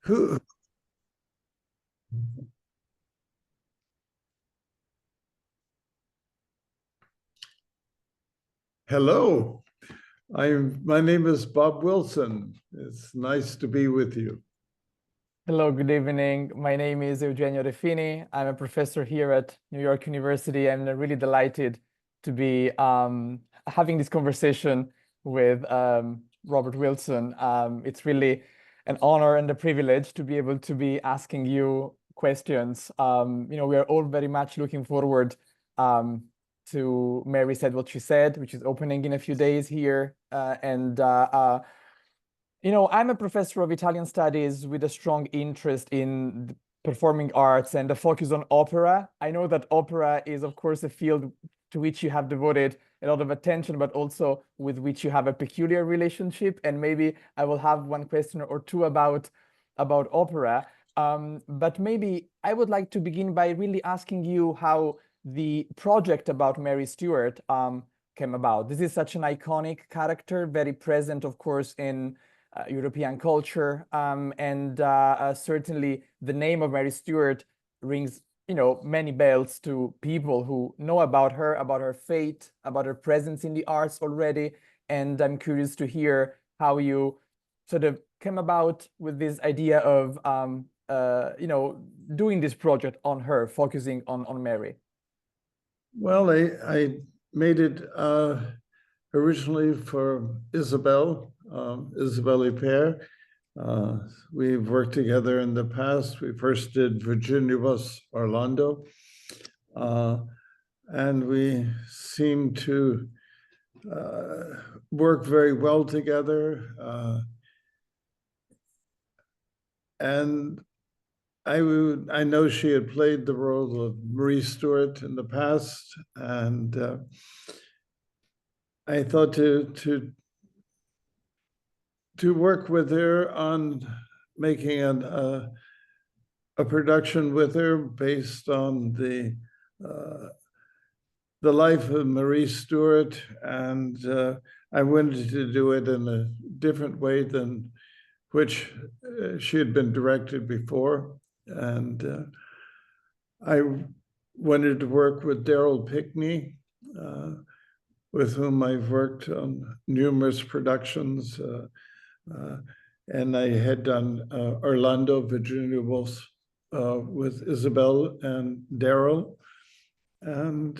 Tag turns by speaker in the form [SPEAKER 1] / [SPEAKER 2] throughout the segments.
[SPEAKER 1] Who? Hello. My name is Bob Wilson. It's nice to be with you.
[SPEAKER 2] Hello, good evening. My name is Eugenio Refini. I'm a professor here at New York University. I'm really delighted to be having this conversation with Robert Wilson. It's really an honor and a privilege to be able to be asking you questions. We are all very much looking forward to Mary Said What She Said, which is opening in a few days here. I'm a professor of Italian studies with a strong interest in the performing arts and a focus on opera. I know that opera is, of course, a field to which you have devoted a lot of attention, but also with which you have a peculiar relationship. And maybe I will have one question or two about opera. But maybe I would like to begin by really asking you how the project about Mary Stuart came about. This is such an iconic character, very present, of course, in European culture, and certainly the name of Mary Stuart rings, many bells to people who know about her fate, about her presence in the arts already. And I'm curious to hear how you sort of came about with this idea of, doing this project on her, focusing on Mary.
[SPEAKER 1] Well, I made it originally for Isabel Huppert. We've worked together in the past. We first did Virginia was Orlando, and we seem to work very well together. And I know she had played the role of Marie Stuart in the past, and I thought to work with her on making a production with her based on the life of Marie Stuart, and I wanted to do it in a different way than which she had been directed before. And I wanted to work with Daryl Pickney, with whom I've worked on numerous productions. And I had done Orlando, Virginia Woolf with Isabel and Daryl. And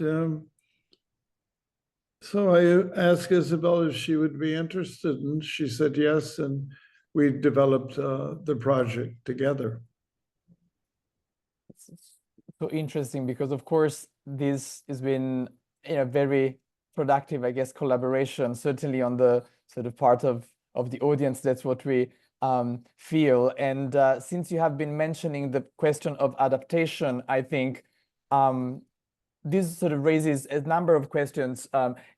[SPEAKER 1] so I asked Isabel if she would be interested, and she said yes, and we developed the project together.
[SPEAKER 2] It's so interesting because, of course, this has been a very productive, I guess, collaboration, certainly on the sort of part of the audience. That's what we feel. And since you have been mentioning the question of adaptation, I think this sort of raises a number of questions.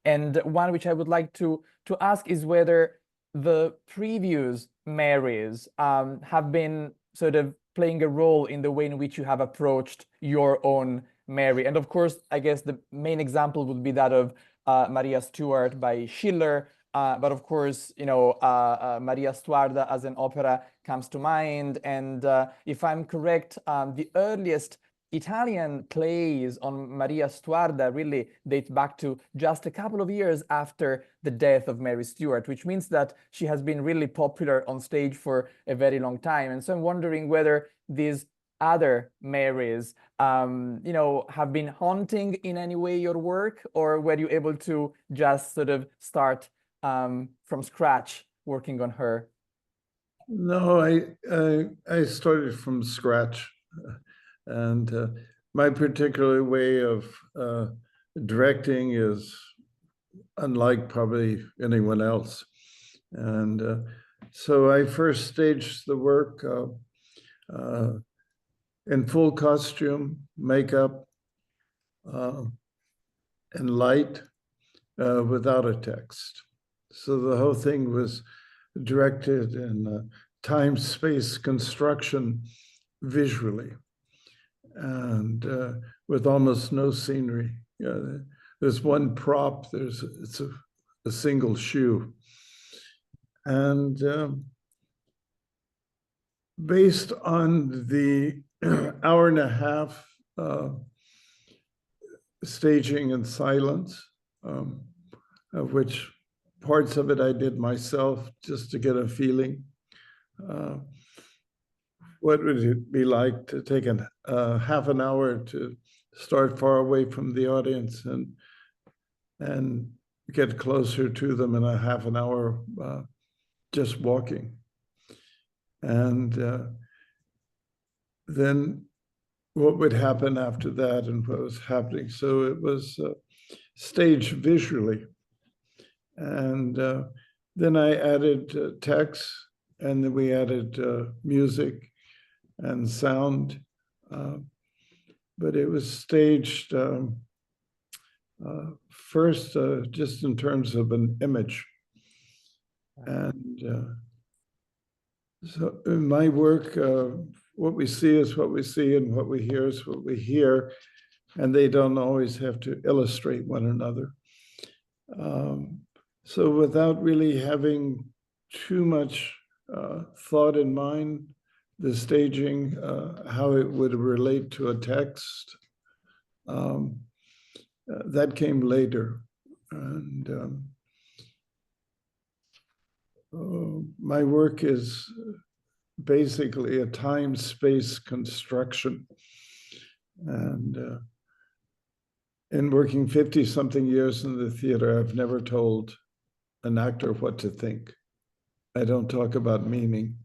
[SPEAKER 2] And one which I would like to ask is whether the previous Marys have been sort of playing a role in the way in which you have approached your own Mary. And of course, I guess the main example would be that of Maria Stuart by Schiller. But of course, Maria Stuarda as an opera comes to mind. And if I'm correct, the earliest Italian plays on Maria Stuarda really date back to just a couple of years after the death of Mary Stuart, which means that she has been really popular on stage for a very long time. And so I'm wondering whether these other Marys, have been haunting in any way your work, or were you able to just sort of start from scratch working on her?
[SPEAKER 1] No, I started from scratch. And my particular way of directing is unlike probably anyone else. And so I first staged the work in full costume, makeup, and light, without a text. So the whole thing was directed in time-space construction visually, and with almost no scenery. There's one prop, it's a single shoe. And based on the hour and a half staging in silence, of which parts of it I did myself just to get a feeling. What would it be like to take half an hour to start far away from the audience and get closer to them in a half an hour just walking? And then what would happen after that and what was happening. So it was staged visually. And then I added text, and then we added music and sound. But it was staged first just in terms of an image. And so in my work, what we see is what we see, and what we hear is what we hear, and they don't always have to illustrate one another. So without really having too much thought in mind, the staging, how it would relate to a text, that came later. And my work is basically a time-space construction. And in working 50-something years in the theater, I've never told an actor what to think. I don't talk about meaning.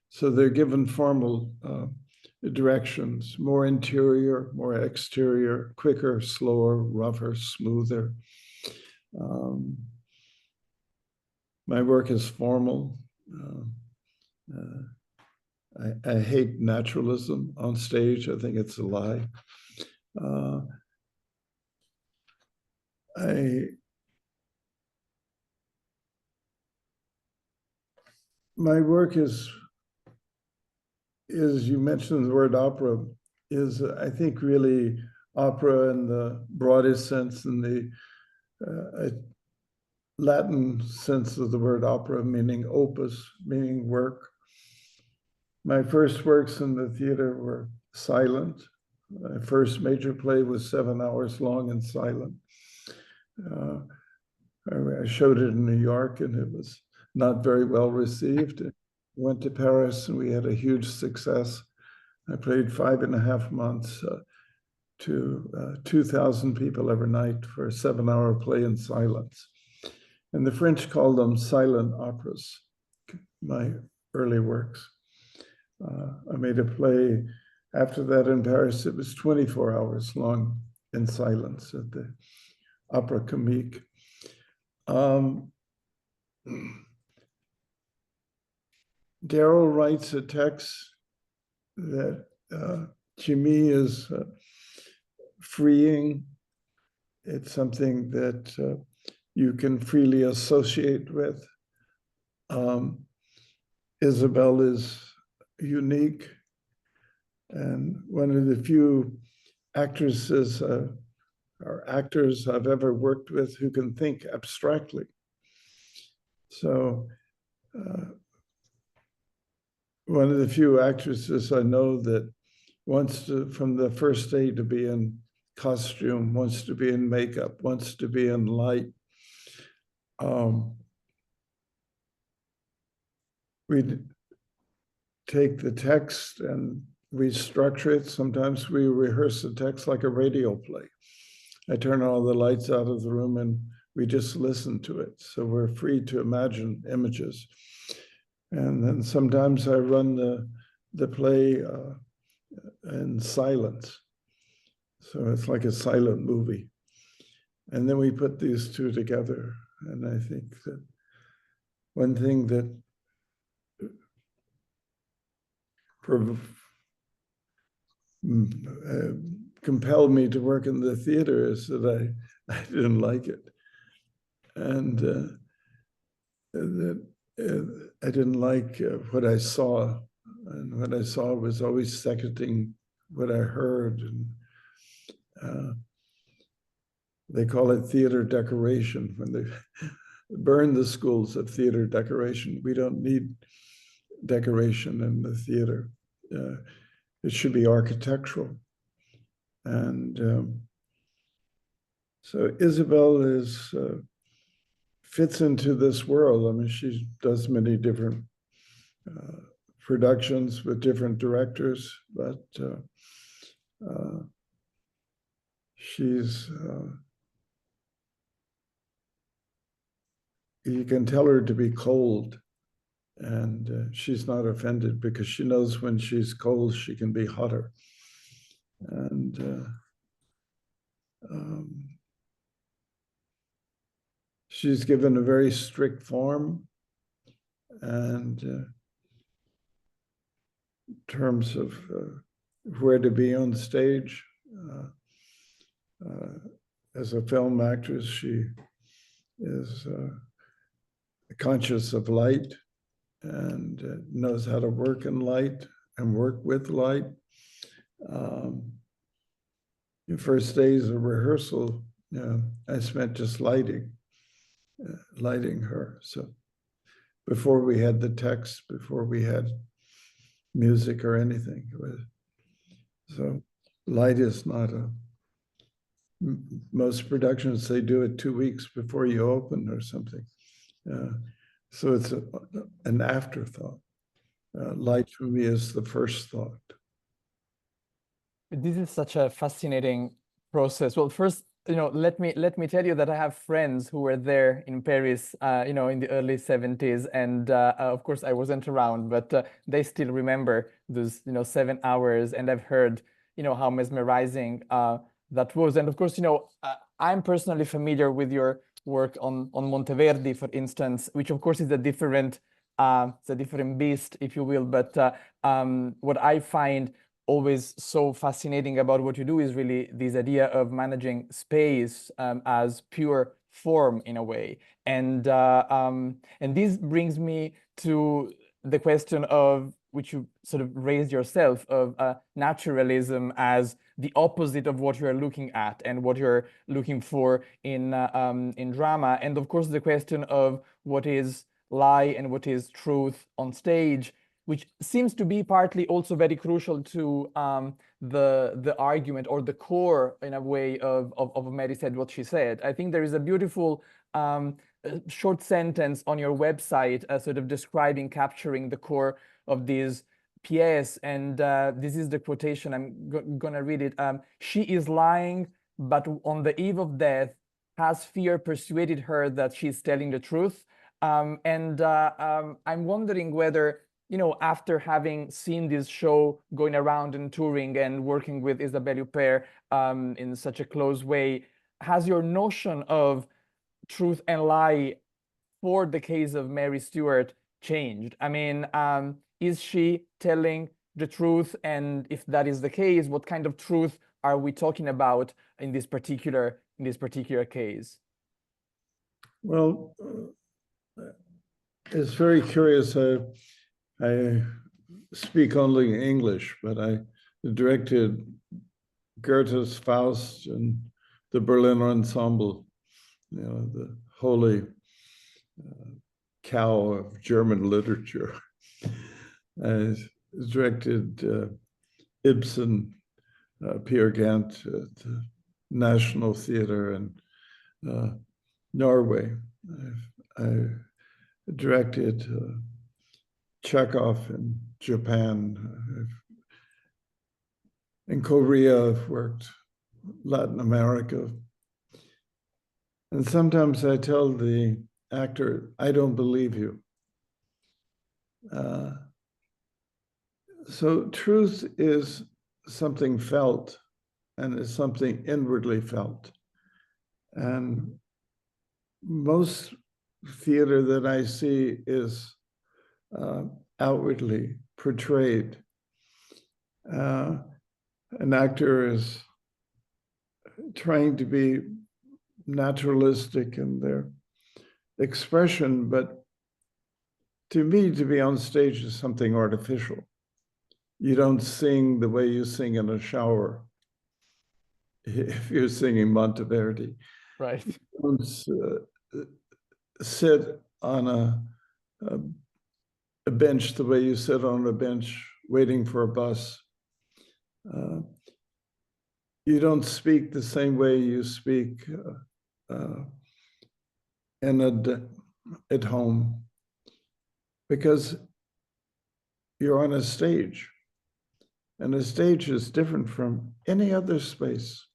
[SPEAKER 1] So they're given formal directions, more interior, more exterior, quicker, slower, rougher, smoother. My work is formal. I hate naturalism on stage. I think it's a lie. My work is, you mentioned the word opera, is I think really opera in the broadest sense, in the Latin sense of the word opera, meaning opus, meaning work. My first works in the theater were silent. My first major play was 7 hours long and silent. I showed it in New York, and it was not very well received. Went to Paris, and we had a huge success. I played 5.5 months to 2,000 people every night for a 7-hour play in silence. And the French called them silent operas, my early works. I made a play after that in Paris. It was 24 hours long in silence at the Opera Comique. Daryl writes a text that to me is freeing. It's something that you can freely associate with. Isabel is unique, and one of the few actresses or actors I've ever worked with who can think abstractly. So one of the few actresses I know that wants to, from the first day, to be in costume, wants to be in makeup, wants to be in light. We take the text and we structure it. Sometimes we rehearse the text like a radio play. I turn all the lights out of the room and we just listen to it. So we're free to imagine images. And then sometimes I run the play in silence. So it's like a silent movie. And then we put these two together. And I think that one thing that compelled me to work in the theater is that I didn't like it. And that I didn't like what I saw. And what I saw was always seconding what I heard. And they call it theater decoration when they burn the schools of theater decoration. We don't need decoration in the theater. It should be architectural. And so Isabel fits into this world. I mean, she does many different productions with different directors, but she's you can tell her to be cold, and she's not offended because she knows when she's cold, she can be hotter. And she's given a very strict form, and in terms of where to be on stage. As a film actress, she is conscious of light and knows how to work in light and work with light. The first days of rehearsal, I spent just lighting her. So before we had the text, before we had music or anything. So light is not most productions, they do it 2 weeks before you open or something. So it's an afterthought. Light for me is the first thought.
[SPEAKER 2] This is such a fascinating process. Well, first, let me tell you that I have friends who were there in Paris, in the early 70s, and of course I wasn't around, but they still remember those, 7 hours, and I've heard, how mesmerizing that was. And of course, I'm personally familiar with your work on Monteverdi, for instance, which of course is it's a different beast, if you will. But what I find always so fascinating about what you do is really this idea of managing space as pure form in a way. And this brings me to the question of, which you sort of raised yourself, of naturalism as the opposite of what you're looking at and what you're looking for in drama. And of course, the question of what is lie and what is truth on stage, which seems to be partly also very crucial to the argument, or the core, in a way, of Mary Said What She Said. I think there is a beautiful short sentence on your website sort of capturing the core of this pièce, and this is the quotation. I'm gonna read it. She is lying, but on the eve of death, has fear persuaded her that she's telling the truth? And I'm wondering whether, after having seen this show going around and touring and working with Isabelle Huppert in such a close way, has your notion of truth and lie for the case of Mary Stuart changed? I mean, is she telling the truth? And if that is the case, what kind of truth are we talking about in this particular case?
[SPEAKER 1] Well, it's very curious. I speak only English, but I directed Goethe's Faust and the Berlin Ensemble, the holy cow of German literature. I directed Ibsen, Peer Gynt at the National Theatre in Norway. I directed Chekhov in Japan. In Korea, I've worked Latin America. And sometimes I tell the actor, I don't believe you. So truth is something felt, and is something inwardly felt. And most theater that I see is outwardly portrayed. An actor is trying to be naturalistic in their expression, but to me, to be on stage is something artificial. You don't sing the way you sing in a shower if you're singing Monteverdi.
[SPEAKER 2] Right.
[SPEAKER 1] You don't sit on a a bench the way you sit on a bench waiting for a bus. You don't speak the same way you speak at home, because you're on a stage, and a stage is different from any other space.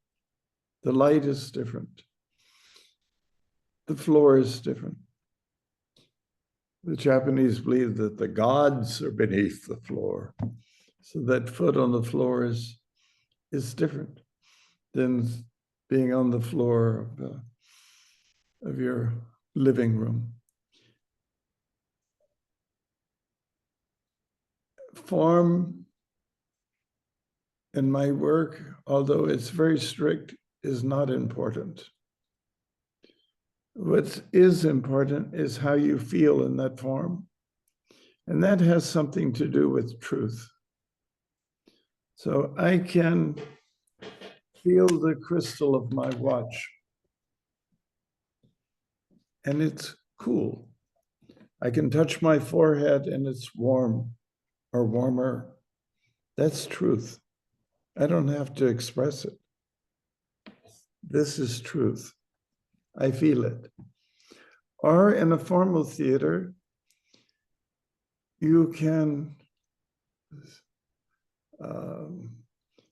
[SPEAKER 1] The light is different. The floor is different. The Japanese believe that the gods are beneath the floor. So that foot on the floor is different than being on the floor of your living room. Form in my work, although it's very strict, is not important. What is important is how you feel in that form. And that has something to do with truth. So I can feel the crystal of my watch, and it's cool. I can touch my forehead and it's warm or warmer. That's truth. I don't have to express it. This is truth. I feel it. Or in a formal theater, you can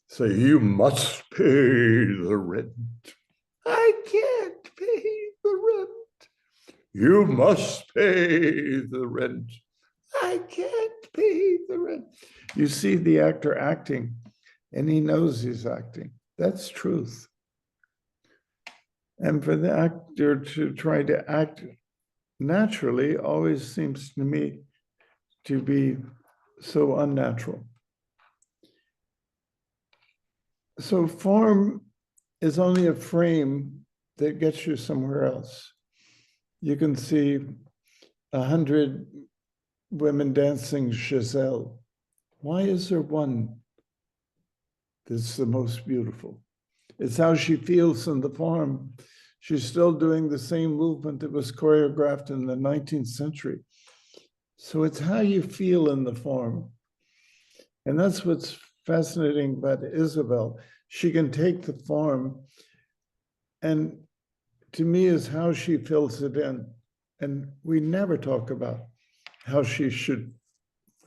[SPEAKER 1] say, you must pay the rent. I can't pay the rent. You must pay the rent. I can't pay the rent. You see the actor acting, and he knows he's acting. That's truth. And for the actor to try to act naturally always seems to me to be so unnatural. So form is only a frame that gets you somewhere else. You can see 100 women dancing Giselle. Why is there one that's the most beautiful? It's how she feels in the form. She's still doing the same movement that was choreographed in the 19th century. So it's how you feel in the form. And that's what's fascinating about Isabel. She can take the form, and to me is how she fills it in. And we never talk about how she should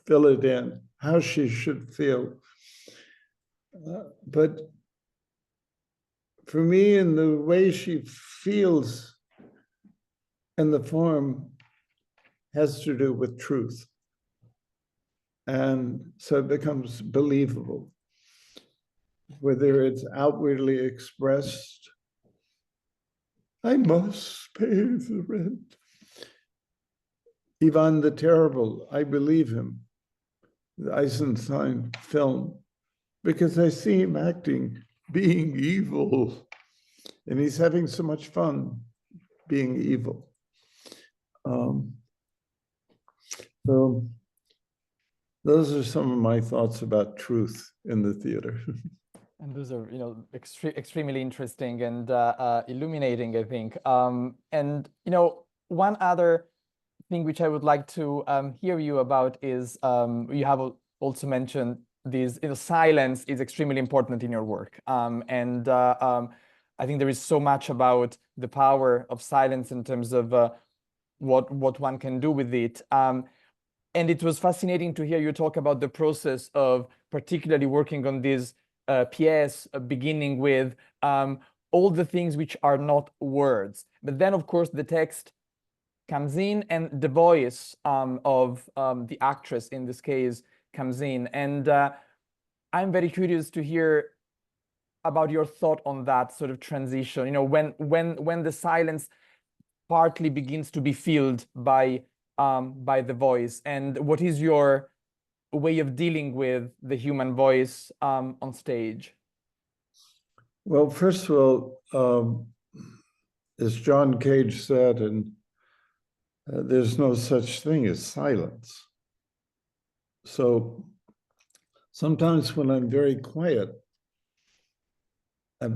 [SPEAKER 1] fill it in, how she should feel. But for me, in the way she feels in the form has to do with truth. And so it becomes believable, whether it's outwardly expressed, I must pay the rent. Ivan the Terrible, I believe him, the Eisenstein film, because I see him acting, being evil, and he's having so much fun being evil. So those are some of my thoughts about truth in the theater.
[SPEAKER 2] And those are, extremely interesting and illuminating, I think. And, one other thing which I would like to hear you about is you have also mentioned this, silence is extremely important in your work. And I think there is so much about the power of silence in terms of what one can do with it. And it was fascinating to hear you talk about the process of particularly working on this pièce, beginning with all the things which are not words. But then, of course, the text comes in and the voice of the actress, in this case, comes in. And I'm very curious to hear about your thought on that sort of transition, when the silence partly begins to be filled by the voice, and what is your way of dealing with the human voice on stage?
[SPEAKER 1] Well, first of all, as John Cage said, and there's no such thing as silence. So sometimes when I'm very quiet, I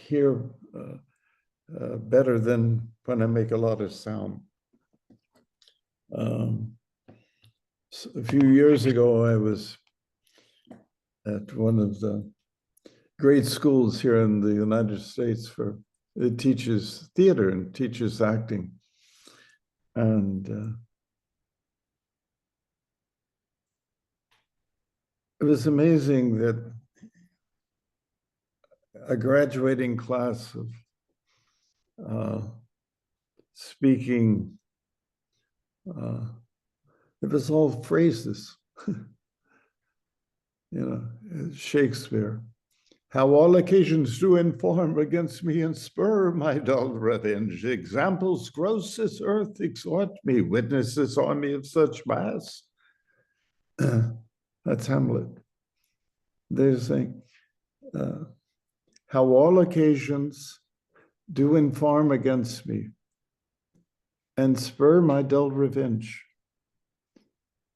[SPEAKER 1] hear better than when I make a lot of sound. A few years ago, I was at one of the great schools here in the United States it teaches theater and teaches acting. And it was amazing that a graduating class of speaking, it was all phrases, Shakespeare. How all occasions do inform against me and spur my dull revenge. Examples gross as earth exhort me, witness this army of such mass. That's Hamlet. They're saying, how all occasions do inform against me and spur my dull revenge.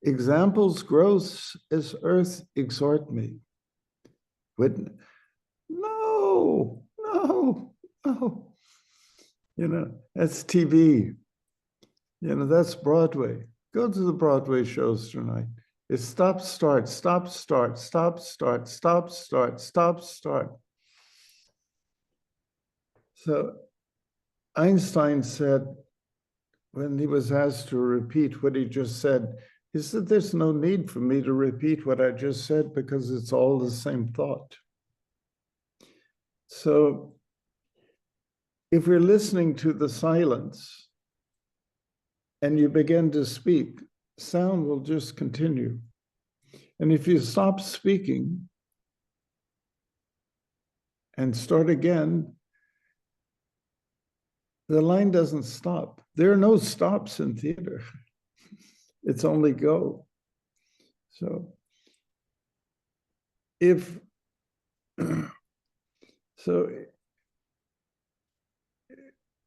[SPEAKER 1] Examples gross as earth exhort me. Witness. No. That's TV. That's Broadway. Go to the Broadway shows tonight. It's stop, start, stop, start, stop, start, stop, start, stop, start. So Einstein said, when he was asked to repeat what he just said, he said, there's no need for me to repeat what I just said because it's all the same thought. So if we're listening to the silence and you begin to speak, sound will just continue. And if you stop speaking and start again, the line doesn't stop. There are no stops in theater. It's only go. So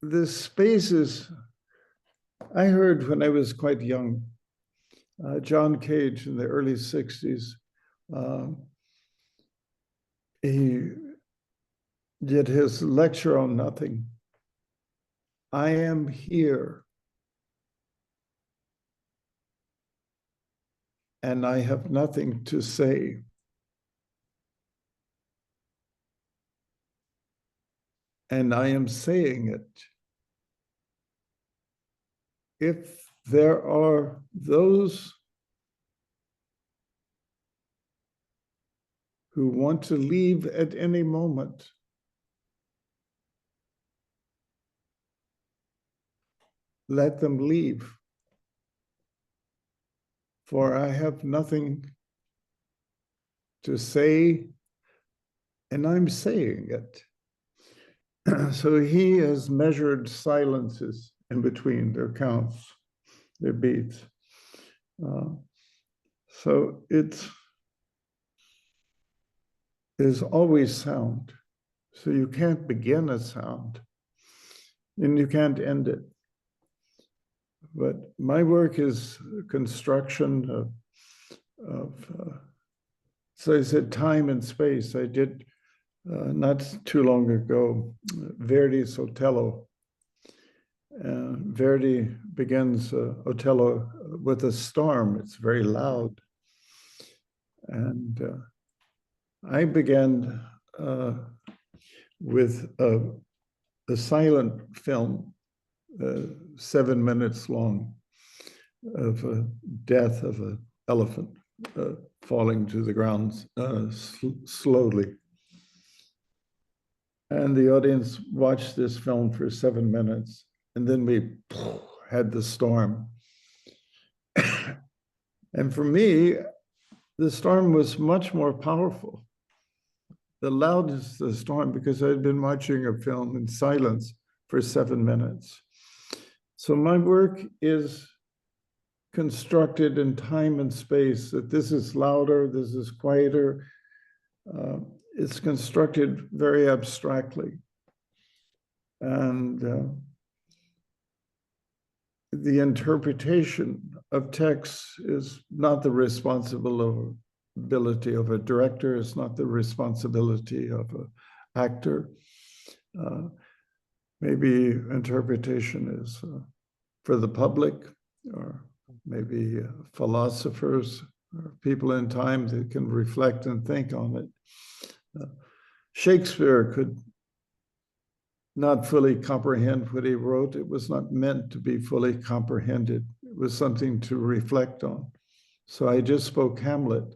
[SPEAKER 1] this space is, I heard when I was quite young, John Cage in the early 60s, he did his lecture on nothing. I am here, and I have nothing to say. And I am saying it. If there are those who want to leave at any moment, let them leave. For I have nothing to say, and I'm saying it. So he has measured silences in between their counts, their beats. So it is always sound. So you can't begin a sound and you can't end it. But my work is construction so I said time and space. I did not too long ago, Verdi's Otello. Verdi begins Otello with a storm. It's very loud. And I began with a silent film, 7 minutes long, of a death of an elephant falling to the ground slowly. And the audience watched this film for 7 minutes, and then we had the storm. And for me, the storm was much more powerful. The loudest the storm, because I'd been watching a film in silence for 7 minutes. So my work is constructed in time and space, that this is louder, this is quieter. It's constructed very abstractly. And the interpretation of text is not the responsibility of a director, it's not the responsibility of an actor. Maybe interpretation is for the public or maybe philosophers or people in time that can reflect and think on it. Shakespeare could not fully comprehend what he wrote. It was not meant to be fully comprehended. It was something to reflect on. So I just spoke Hamlet.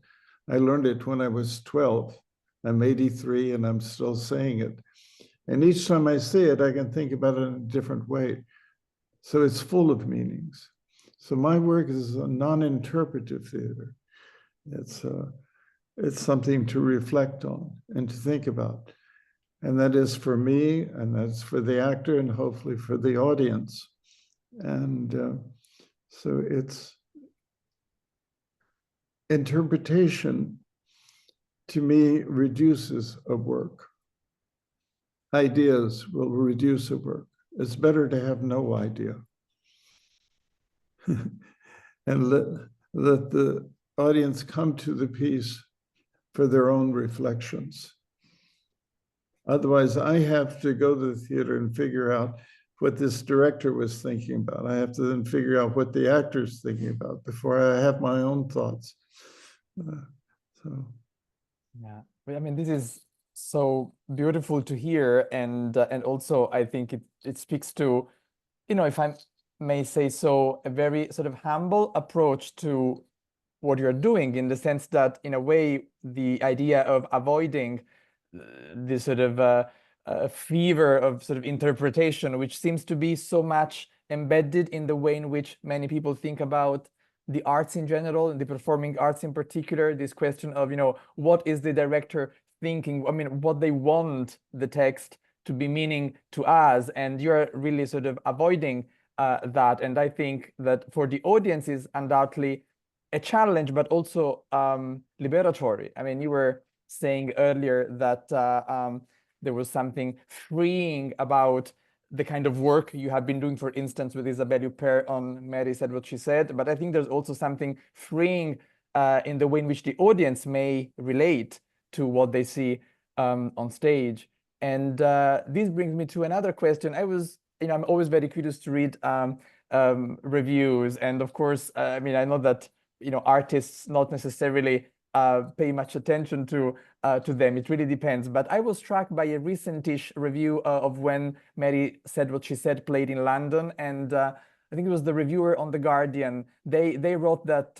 [SPEAKER 1] I learned it when I was 12. I'm 83 and I'm still saying it. And each time I say it, I can think about it in a different way. So it's full of meanings. So my work is a non-interpretive theater. It's something to reflect on and to think about. And that is for me, and that's for the actor, and hopefully for the audience. And so it's interpretation, to me, reduces a work. Ideas will reduce a work. It's better to have no idea. And let the audience come to the piece for their own reflections. Otherwise, I have to go to the theater and figure out what this director was thinking about. I have to then figure out what the actor's thinking about before I have my own thoughts.
[SPEAKER 2] Yeah, I mean, this is so beautiful to hear, and also I think it speaks to, if I may say so, a very sort of humble approach to what you're doing, in the sense that, in a way, the idea of avoiding this sort of fever of sort of interpretation, which seems to be so much embedded in the way in which many people think about the arts in general and the performing arts in particular, this question of, what is the director thinking? I mean, what they want the text to be meaning to us, and you're really sort of avoiding that. And I think that for the audience is undoubtedly a challenge, but also liberatory. I mean, you were saying earlier that there was something freeing about the kind of work you have been doing, for instance, with Isabelle Huppert on Mary Said What She Said. But I think there's also something freeing in the way in which the audience may relate to what they see on stage. And this brings me to another question. I'm always very curious to read reviews. And of course, I mean, I know that, artists not necessarily pay much attention to them. It really depends. But I was struck by a recentish review of When Mary Said What She Said played in London, and I think it was the reviewer on The Guardian. They wrote that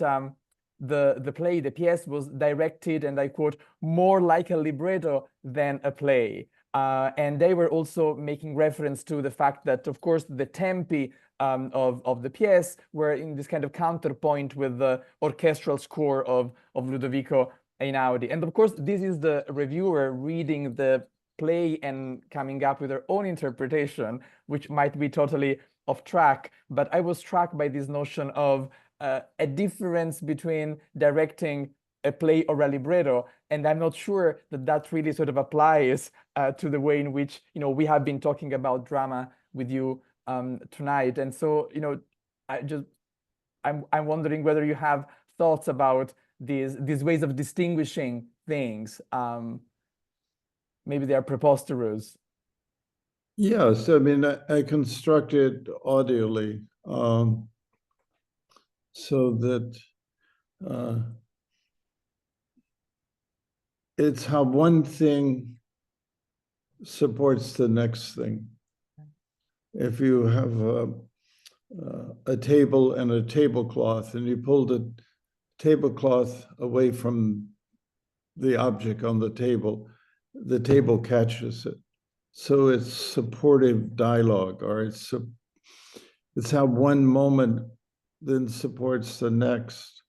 [SPEAKER 2] the play, the pièce, was directed, and I quote, more like a libretto than a play. And they were also making reference to the fact that, of course, the tempi of the pièce were in this kind of counterpoint with the orchestral score of Ludovico Einaudi. And of course, this is the reviewer reading the play and coming up with their own interpretation, which might be totally off track. But I was struck by this notion of a difference between directing a play or a libretto, and I'm not sure that that really sort of applies to the way in which we have been talking about drama with you tonight. And so I'm wondering whether you have thoughts about these ways of distinguishing things. Maybe they are preposterous.
[SPEAKER 1] Yes, I mean, I constructed audially so that it's how one thing supports the next thing. If you have a table and a tablecloth, and you pull the tablecloth away from the object on the table catches it. So it's supportive dialogue, or it's how one moment then supports the next.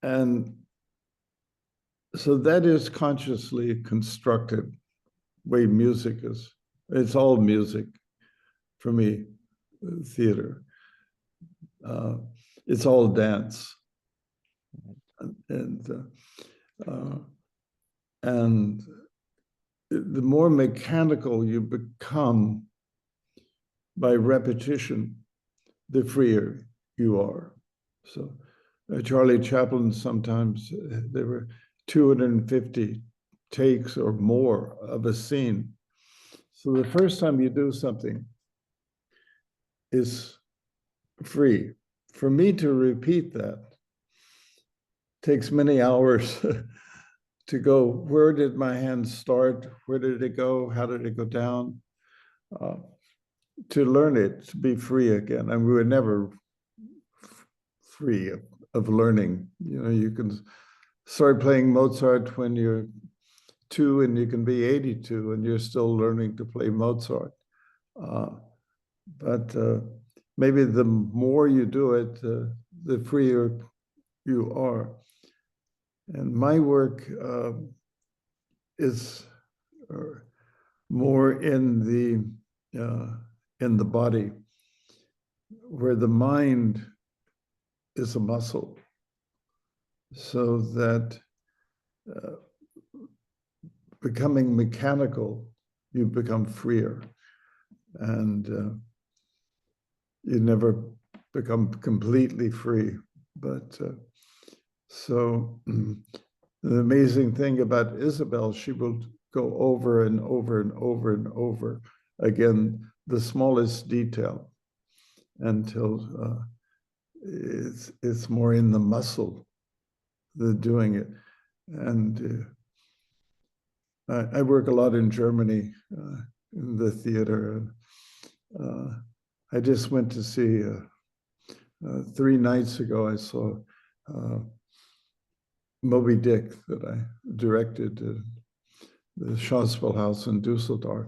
[SPEAKER 1] And so that is consciously constructed way music is. It's all music for me, theater. It's all dance. And the more mechanical you become by repetition, the freer you are. So Charlie Chaplin, sometimes there were 250 takes or more of a scene. So the first time you do something is free. For me to repeat that takes many hours to go, where did my hand start? Where did it go? How did it go down? To learn it, to be free again. And we were never free of learning. You know, you can start playing Mozart when you're 2 and you can be 82 and you're still learning to play Mozart. But maybe the more you do it, the freer you are. And my work is more in the body, where the mind is a muscle, so that becoming mechanical, you become freer, and you never become completely free. But so the amazing thing about Isabel, she will go over and over and over and over again the smallest detail until it's more in the muscle, the doing it. And I work a lot in Germany in the theater. I just went to see 3 nights ago. I saw Moby Dick that I directed at the Schauspielhaus in Dusseldorf.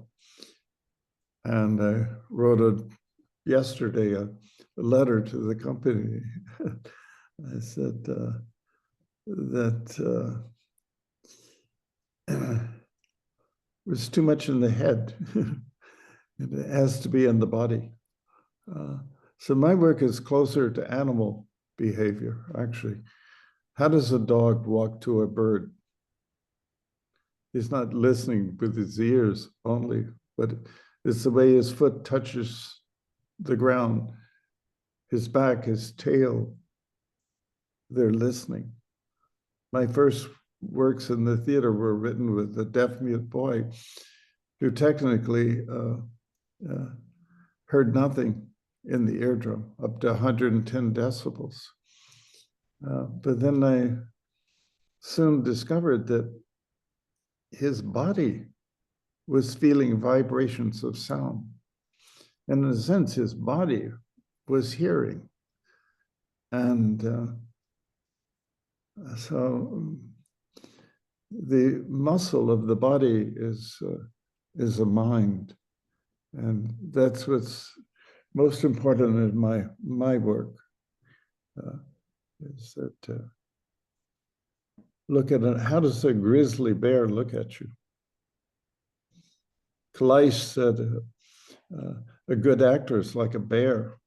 [SPEAKER 1] And I wrote yesterday a letter to the company. I said that it was too much in the head. It has to be in the body. So my work is closer to animal behavior, actually. How does a dog walk to a bird? He's not listening with his ears only, but it's the way his foot touches the ground, his back, his tail. They're listening. My first works in the theater were written with a deaf-mute boy who technically heard nothing in the eardrum, up to 110 decibels. But then I soon discovered that his body was feeling vibrations of sound. And in a sense, his body was hearing. And so the muscle of the body is a mind. And that's what's most important in my work, is that look at it. How does a grizzly bear look at you? Kleist said, a good actor is like a bear.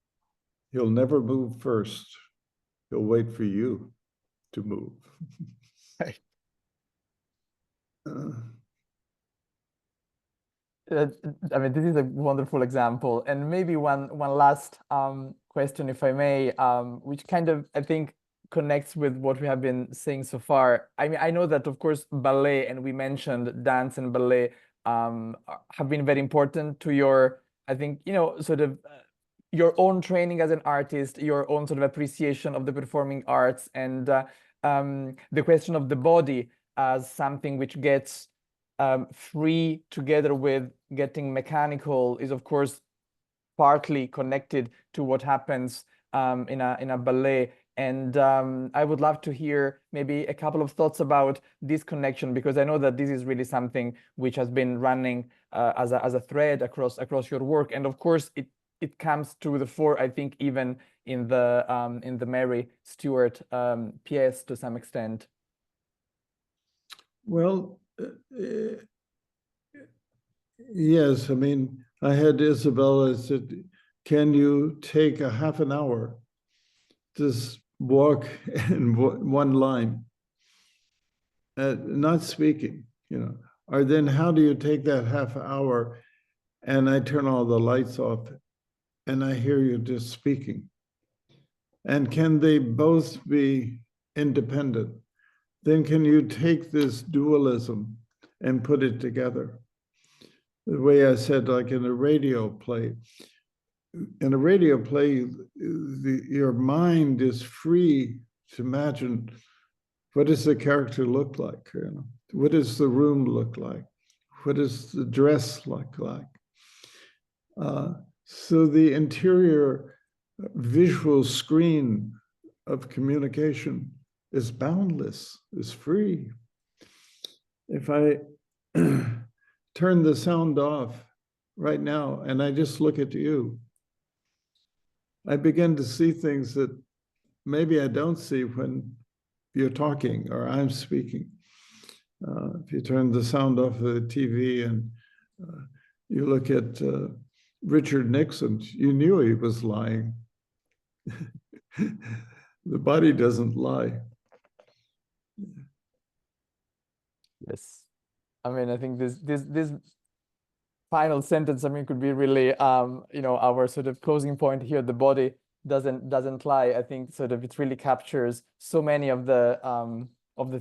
[SPEAKER 1] He'll never move first. He'll wait for you to move.
[SPEAKER 2] Right. I mean, this is a wonderful example. And maybe one last question, if I may, which kind of, I think, connects with what we have been saying so far. I mean, I know that, of course, ballet, and we mentioned dance and ballet, have been very important to your, I think, sort of your own training as an artist, your own sort of appreciation of the performing arts, and the question of the body as something which gets free together with getting mechanical is, of course, partly connected to what happens in a ballet. And I would love to hear maybe a couple of thoughts about this connection, because I know that this is really something which has been running as a thread across your work. And of course, it comes to the fore, I think, even in the Mary Stuart pièce to some extent.
[SPEAKER 1] Well, yes. I mean, I had Isabella said, can you take a half an hour, just walk in one line, not speaking, or then how do you take that half hour and I turn all the lights off and I hear you just speaking? And can they both be independent? Then can you take this dualism and put it together? The way I said, like in a radio play, in a radio play, your mind is free to imagine what does the character look like? You know? What does the room look like? What does the dress look like? So the interior visual screen of communication is boundless, is free. If I turn the sound off right now and I just look at you, I begin to see things that maybe I don't see when you're talking or I'm speaking. If you turn the sound off of the TV and you look at Richard Nixon, you knew he was lying. The body doesn't lie.
[SPEAKER 2] Yes. I mean, I think this final sentence, I mean, could be really, you know, our sort of closing point here. The body doesn't lie. I think sort of it really captures so many of the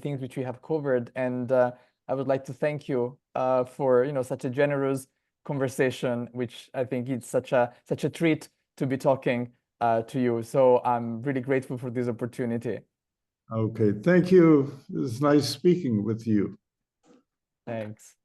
[SPEAKER 2] things which we have covered. And I would like to thank you for, you know, such a generous conversation, which I think it's such a treat to be talking to you. So I'm really grateful for this opportunity.
[SPEAKER 1] Okay, thank you. It was nice speaking with you.
[SPEAKER 2] Thanks.